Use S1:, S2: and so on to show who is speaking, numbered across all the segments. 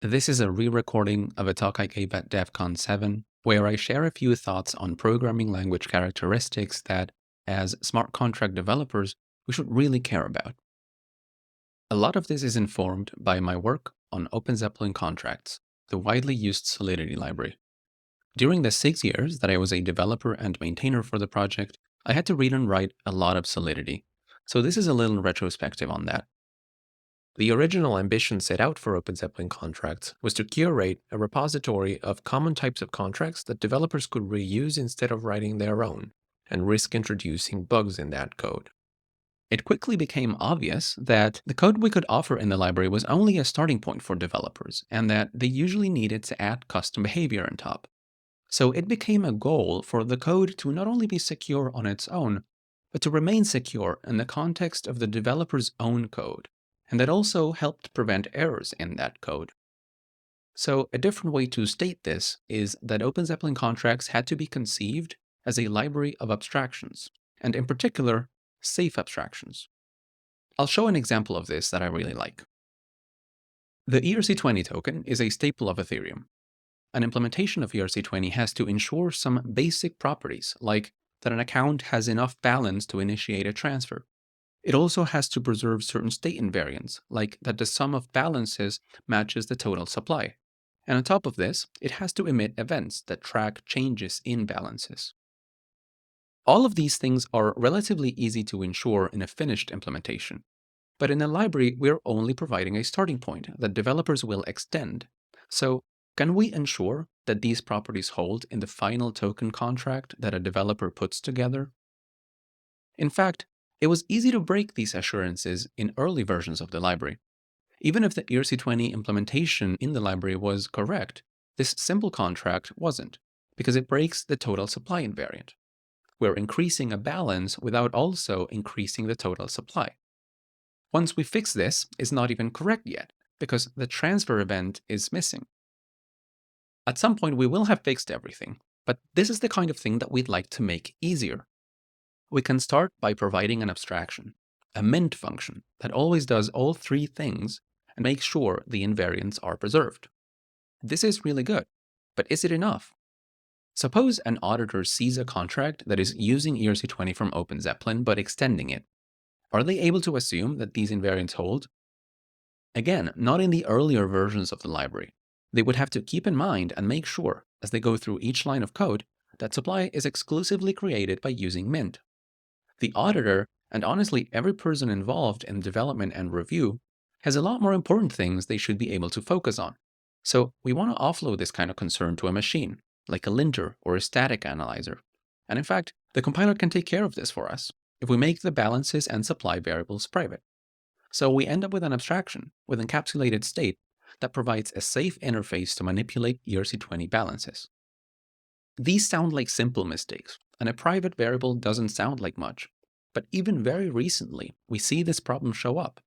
S1: This is a re-recording of a talk I gave at Devcon 7, where I share a few thoughts on programming language characteristics that, as smart contract developers, we should really care about. A lot of this is informed by my work on OpenZeppelin contracts, the widely used Solidity library. During the 6 years that I was a developer and maintainer for the project, I had to read and write a lot of Solidity, so this is a little retrospective on that.
S2: The original ambition set out for OpenZeppelin contracts was to curate a repository of common types of contracts that developers could reuse instead of writing their own, and risk introducing bugs in that code.
S1: It quickly became obvious that the code we could offer in the library was only a starting point for developers, and that they usually needed to add custom behavior on top. So it became a goal for the code to not only be secure on its own, but to remain secure in the context of the developer's own code, and that also helped prevent errors in that code. So a different way to state this is that OpenZeppelin contracts had to be conceived as a library of abstractions, and in particular, safe abstractions. I'll show an example of this that I really like. The ERC20 token is a staple of Ethereum. An implementation of ERC20 has to ensure some basic properties, like that an account has enough balance to initiate a transfer. It also has to preserve certain state invariants, like that the sum of balances matches the total supply. And on top of this, it has to emit events that track changes in balances. All of these things are relatively easy to ensure in a finished implementation. But in a library, we're only providing a starting point that developers will extend. So, can we ensure that these properties hold in the final token contract that a developer puts together? In fact, it was easy to break these assurances in early versions of the library. Even if the ERC20 implementation in the library was correct, this simple contract wasn't, because it breaks the total supply invariant. We're increasing a balance without also increasing the total supply. Once we fix this, it's not even correct yet, because the transfer event is missing. At some point, we will have fixed everything, but this is the kind of thing that we'd like to make easier. We can start by providing an abstraction, a mint function that always does all three things and makes sure the invariants are preserved. This is really good, but is it enough? Suppose an auditor sees a contract that is using ERC20 from OpenZeppelin but extending it. Are they able to assume that these invariants hold? Again, not in the earlier versions of the library. They would have to keep in mind and make sure, as they go through each line of code, that supply is exclusively created by using mint. The auditor, and honestly every person involved in development and review, has a lot more important things they should be able to focus on. So we want to offload this kind of concern to a machine, like a linter or a static analyzer. And in fact, the compiler can take care of this for us if we make the balances and supply variables private. So we end up with an abstraction with encapsulated state that provides a safe interface to manipulate ERC20 balances. These sound like simple mistakes, and a private variable doesn't sound like much. But even very recently, we see this problem show up.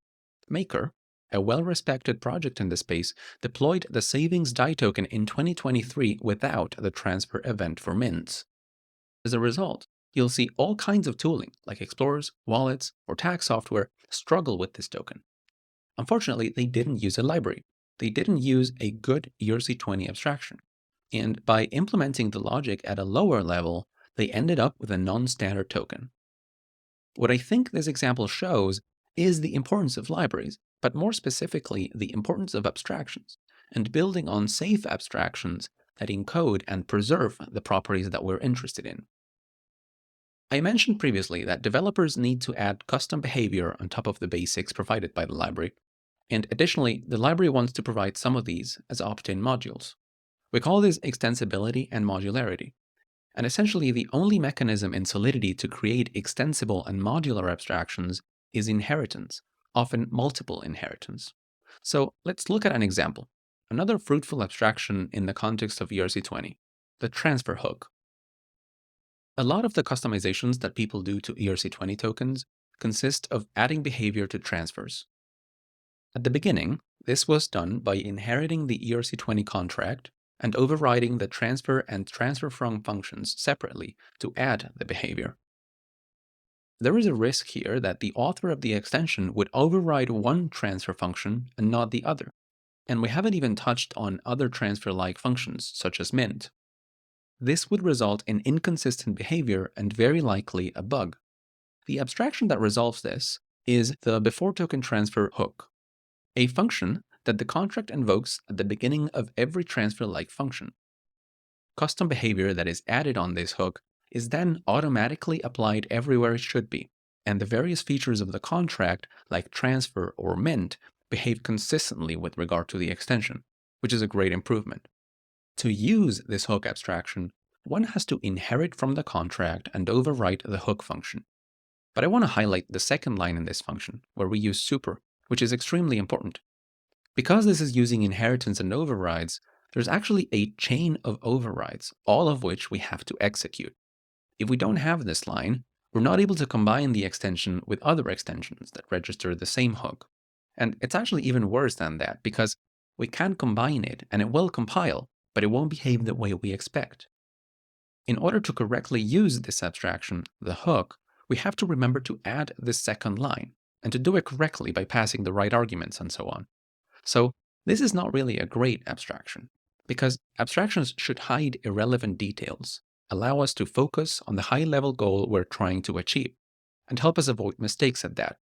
S1: Maker, a well-respected project in the space, deployed the savings DAI token in 2023 without the transfer event for mints. As a result, you'll see all kinds of tooling, like explorers, wallets, or tax software, struggle with this token. Unfortunately, they didn't use a library. They didn't use a good ERC20 abstraction. And by implementing the logic at a lower level, they ended up with a non-standard token. What I think this example shows is the importance of libraries, but more specifically, the importance of abstractions, and building on safe abstractions that encode and preserve the properties that we're interested in. I mentioned previously that developers need to add custom behavior on top of the basics provided by the library, and additionally, the library wants to provide some of these as opt-in modules. We call this extensibility and modularity. And essentially, the only mechanism in Solidity to create extensible and modular abstractions is inheritance, often multiple inheritance. So let's look at an example. Another fruitful abstraction in the context of ERC20, the transfer hook. A lot of the customizations that people do to ERC20 tokens consist of adding behavior to transfers. At the beginning, this was done by inheriting the ERC20 contract and overriding the transfer and transfer from functions separately to add the behavior. There is a risk here that the author of the extension would override one transfer function and not the other. And we haven't even touched on other transfer-like functions, such as mint. This would result in inconsistent behavior and very likely a bug. The abstraction that resolves this is the before token transfer hook, a function that the contract invokes at the beginning of every transfer-like function. Custom behavior that is added on this hook is then automatically applied everywhere it should be, and the various features of the contract, like transfer or mint, behave consistently with regard to the extension, which is a great improvement. To use this hook abstraction, one has to inherit from the contract and overwrite the hook function. But I want to highlight the second line in this function, where we use super, which is extremely important. Because this is using inheritance and overrides, there's actually a chain of overrides, all of which we have to execute. If we don't have this line, we're not able to combine the extension with other extensions that register the same hook. And it's actually even worse than that, because we can combine it and it will compile, but it won't behave the way we expect. In order to correctly use this abstraction, the hook, we have to remember to add this second line, and to do it correctly by passing the right arguments and so on. So this is not really a great abstraction, because abstractions should hide irrelevant details, allow us to focus on the high-level goal we're trying to achieve, and help us avoid mistakes at that.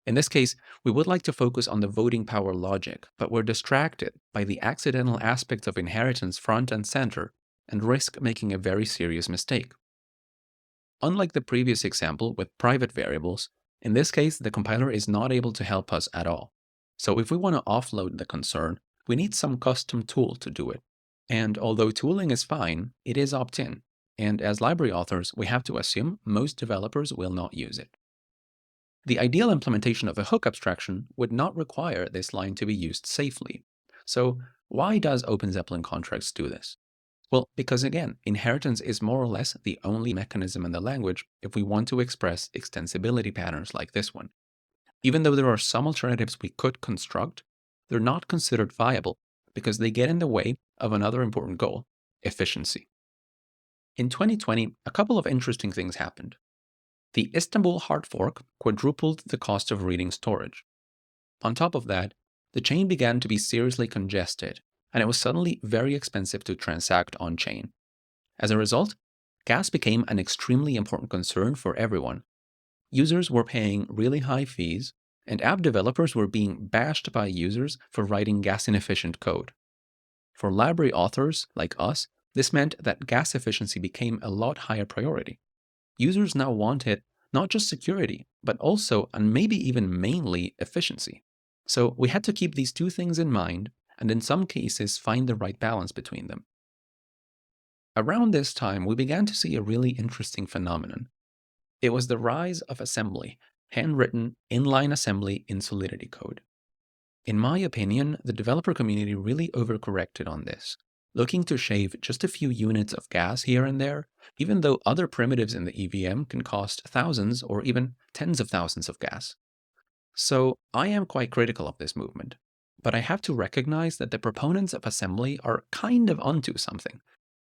S1: In this case, we would like to focus on the voting power logic, but we're distracted by the accidental aspects of inheritance front and center, and risk making a very serious mistake. Unlike the previous example with private variables, in this case the compiler is not able to help us at all. So if we want to offload the concern, we need some custom tool to do it. And although tooling is fine, it is opt-in, and as library authors, we have to assume most developers will not use it. The ideal implementation of a hook abstraction would not require this line to be used safely. So why does OpenZeppelin contracts do this? Well, because again, inheritance is more or less the only mechanism in the language if we want to express extensibility patterns like this one. Even though there are some alternatives we could construct, they're not considered viable because they get in the way of another important goal, efficiency. In 2020, a couple of interesting things happened. The Istanbul hard fork quadrupled the cost of reading storage. On top of that, the chain began to be seriously congested, and it was suddenly very expensive to transact on-chain. As a result, gas became an extremely important concern for everyone. Users were paying really high fees, and app developers were being bashed by users for writing gas-inefficient code. For library authors like us, this meant that gas efficiency became a lot higher priority. Users now wanted not just security, but also, and maybe even mainly, efficiency. So we had to keep these two things in mind, and in some cases find the right balance between them. Around this time, we began to see a really interesting phenomenon. It was the rise of assembly, handwritten inline assembly in Solidity code. In my opinion, the developer community really overcorrected on this, looking to shave just a few units of gas here and there, even though other primitives in the EVM can cost thousands or even tens of thousands of gas. So I am quite critical of this movement, but I have to recognize that the proponents of assembly are kind of onto something.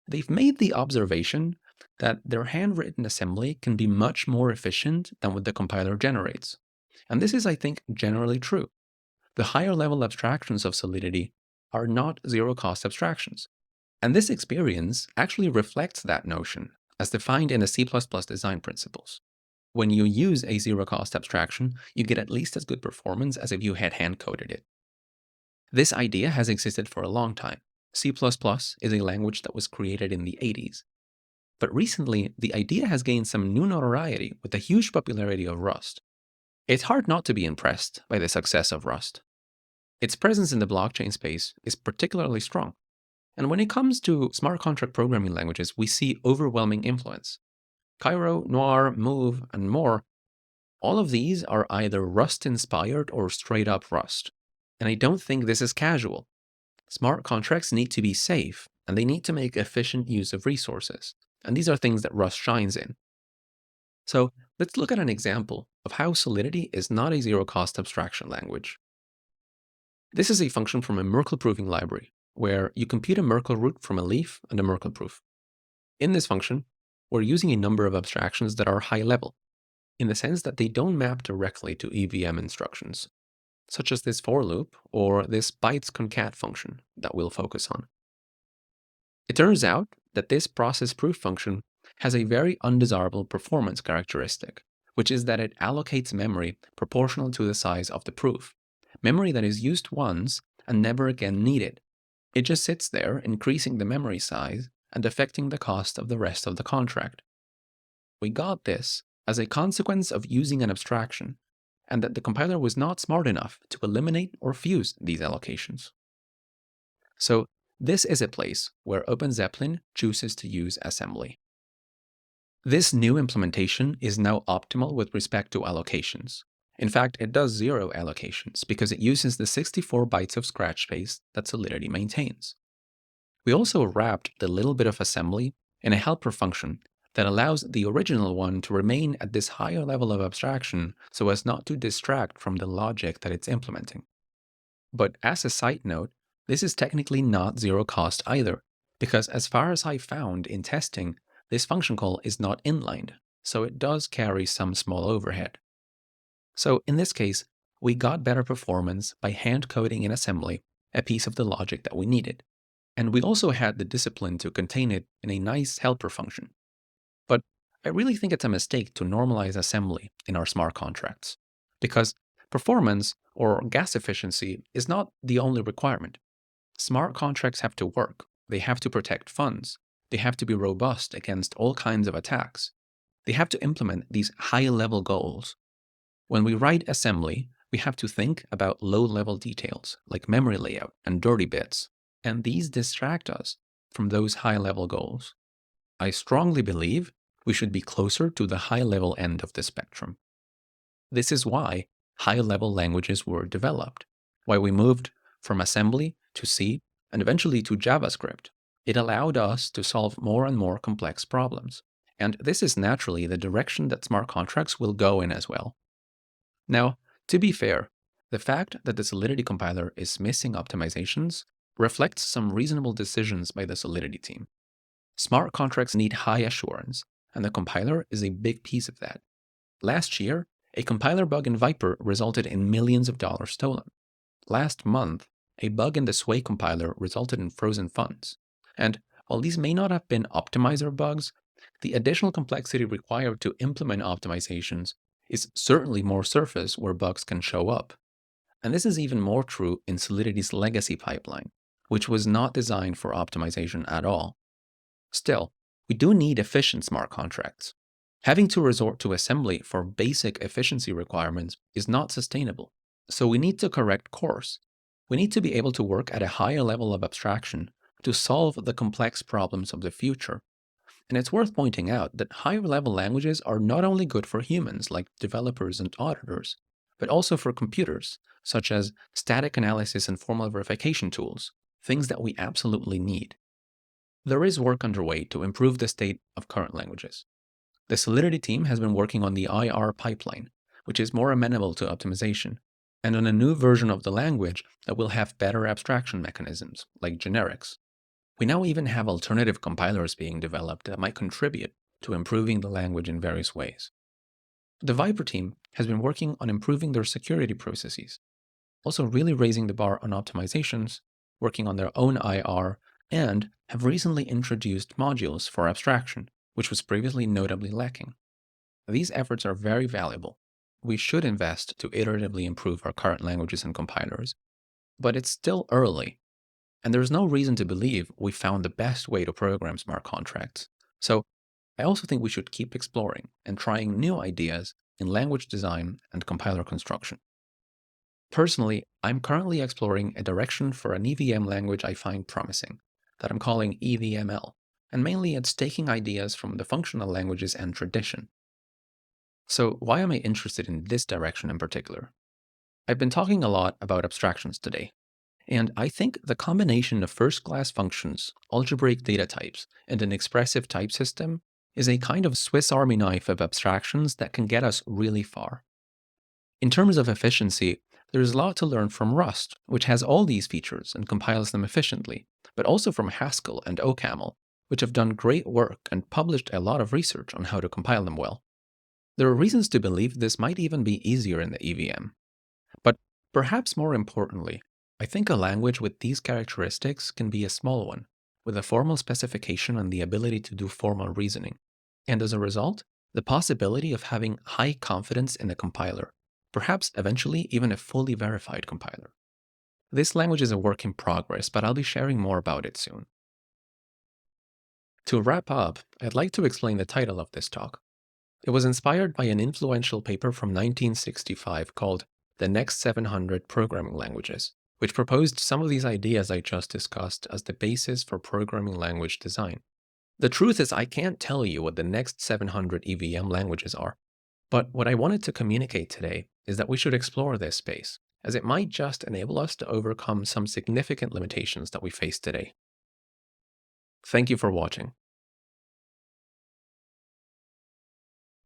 S1: They've made the observation that their handwritten assembly can be much more efficient than what the compiler generates. And this is, I think, generally true. The higher level abstractions of Solidity are not zero-cost abstractions. And this experience actually reflects that notion, as defined in the C++ design principles. When you use a zero-cost abstraction, you get at least as good performance as if you had hand-coded it. This idea has existed for a long time. C++ is a language that was created in the 80s. But recently, the idea has gained some new notoriety with the huge popularity of Rust. It's hard not to be impressed by the success of Rust. Its presence in the blockchain space is particularly strong. And when it comes to smart contract programming languages, we see overwhelming influence. Cairo, Noir, Move, and more, all of these are either Rust-inspired or straight-up Rust. And I don't think this is casual. Smart contracts need to be safe, and they need to make efficient use of resources. And these are things that Rust shines in. So let's look at an example of how Solidity is not a zero-cost abstraction language. This is a function from a Merkle proving library, where you compute a Merkle root from a leaf and a Merkle proof. In this function, we're using a number of abstractions that are high level, in the sense that they don't map directly to EVM instructions.
S2: such as this for loop or this bytes concat function that we'll focus on. It turns out that this process proof function has a very undesirable performance characteristic, which is that it allocates memory proportional to the size of the proof, memory that is used once and never again needed. It just sits there, increasing the memory size and affecting the cost of the rest of the contract. We got this as a consequence of using an abstraction, and that the compiler was not smart enough to eliminate or fuse these allocations. So this is a place where OpenZeppelin chooses to use assembly. This new implementation is now optimal with respect to allocations. In fact, it does 0 allocations because it uses the 64 bytes of scratch space that Solidity maintains. We also wrapped the little bit of assembly in a helper function that allows the original one to remain at this higher level of abstraction so as not to distract from the logic that it's implementing. But as a side note, this is technically not 0 cost either, because as far as I found in testing, this function call is not inlined, so it does carry some small overhead. So in this case, we got better performance by hand coding in assembly a piece of the logic that we needed. And we also had the discipline to contain it in a nice helper function. But I really think it's a mistake to normalize assembly in our smart contracts, because performance or gas efficiency is not the only requirement. Smart contracts have to work, they have to protect funds, they have to be robust against all kinds of attacks. They have to implement these high-level goals. When we write assembly, we have to think about low-level details like memory layout and dirty bits, and these distract us from those high-level goals. I strongly believe we should be closer to the high-level end of the spectrum. This is why high-level languages were developed, why we moved from assembly to C and eventually to JavaScript. It allowed us to solve more and more complex problems, and this is naturally the direction that smart contracts will go in as well. Now, to be fair, the fact that the Solidity compiler is missing optimizations reflects some reasonable decisions by the Solidity team. Smart contracts need high assurance, and the compiler is a big piece of that. Last year, a compiler bug in Viper resulted in millions of dollars stolen. Last month, a bug in the Sway compiler resulted in frozen funds. And while these may not have been optimizer bugs, the additional complexity required to implement optimizations is certainly more surface where bugs can show up. And this is even more true in Solidity's legacy pipeline, which was not designed for optimization at all. Still, we do need efficient smart contracts. Having to resort to assembly for basic efficiency requirements is not sustainable. So we need to correct course. We need to be able to work at a higher level of abstraction to solve the complex problems of the future. And it's worth pointing out that higher-level languages are not only good for humans like developers and auditors, but also for computers, such as static analysis and formal verification tools, things that we absolutely need. There is work underway to improve the state of current languages. The Solidity team has been working on the IR pipeline, which is more amenable to optimization, and on a new version of the language that will have better abstraction mechanisms, like generics. We now even have alternative compilers being developed that might contribute to improving the language in various ways. The Viper team has been working on improving their security processes, also really raising the bar on optimizations, working on their own IR, and have recently introduced modules for abstraction, which was previously notably lacking. These efforts are very valuable. We should invest to iteratively improve our current languages and compilers, but it's still early. And there's no reason to believe we found the best way to program smart contracts. So I also think we should keep exploring and trying new ideas in language design and compiler construction. Personally, I'm currently exploring a direction for an EVM language I find promising, that I'm calling EVML, and mainly it's taking ideas from the functional languages and tradition. So why am I interested in this direction in particular? I've been talking a lot about abstractions today. And I think the combination of first-class functions, algebraic data types, and an expressive type system is a kind of Swiss Army knife of abstractions that can get us really far. In terms of efficiency, there's a lot to learn from Rust, which has all these features and compiles them efficiently, but also from Haskell and OCaml, which have done great work and published a lot of research on how to compile them well. There are reasons to believe this might even be easier in the EVM. But
S1: Perhaps more importantly, I think a language with these characteristics can be a small one, with a formal specification and the ability to do formal reasoning. And as a result, the possibility of having high confidence in a compiler, perhaps eventually even a fully verified compiler. This language is a work in progress, but I'll be sharing more about it soon. To wrap up, I'd like to explain the title of this talk. It was inspired by an influential paper from 1965 called The Next 700 Programming Languages, which proposed some of these ideas I just discussed as the basis for programming language design. The truth is, I can't tell you what the next 700 EVM languages are, but what I wanted to communicate today is that we should explore this space, as it might just enable us to overcome some significant limitations that we face today. Thank you for watching.